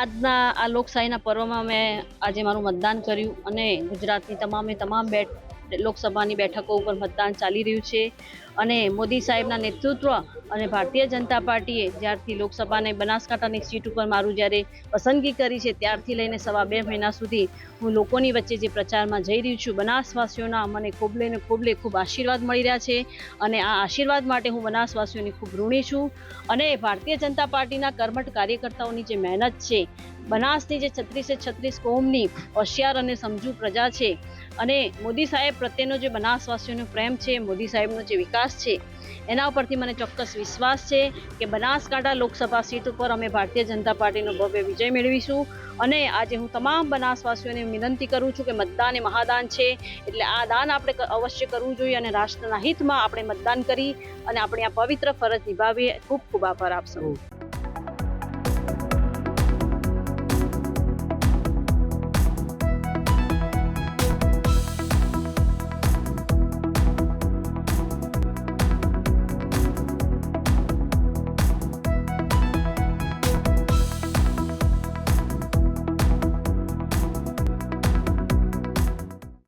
આજના આ લોકશાહીના પર્વમાં મેં આજે મારું મતદાન કર્યું અને ગુજરાતની તમામ લોકસભાની બેઠકો ઉપર મતદાન ચાલી રહ્યું છે અને મોદી સાહેબના નેતૃત્વ અને ભારતીય જનતા પાર્ટીએ જ્યારથી લોકસભાની બનાસકાંઠાની સીટ ઉપર મારું જ્યારે પસંદગી કરી છે ત્યારથી લઈને 2.5 મહિના સુધી હું લોકોની વચ્ચે જે પ્રચારમાં જઈ રહી છું, બનાસવાસીઓના મને ખૂબ આશીર્વાદ મળી રહ્યા છે અને આ આશીર્વાદ માટે હું બનાસવાસીઓની ખૂબ ઋણી છું અને ભારતીય જનતા પાર્ટીના કર્મઠ કાર્યકર્તાઓની જે મહેનત છે, બનાસની જે 36 કોમની હોશિયાર અને સમજુ પ્રજા છે અને મોદી સાહેબ પ્રત્યેનો જે બનાસવાસીઓનો પ્રેમ છે, મોદી સાહેબનો જે વિકાસ છે, એના ઉપરથી મને ચોક્કસ વિશ્વાસ છે કે બનાસકાંઠા લોકસભા સીટ ઉપર અમે ભારતીય જનતા પાર્ટીનો ભવ્ય વિજય મેળવીશું અને આજે હું તમામ બનાસવાસીઓને વિનંતી કરું છું કે મતદાન એ મહાદાન છે, એટલે આ દાન આપણે અવશ્ય કરવું જોઈએ અને રાષ્ટ્રના હિતમાં આપણે મતદાન કરી અને આપણે આ પવિત્ર ફરજ નિભાવીએ. ખૂબ આભાર આપ સૌ.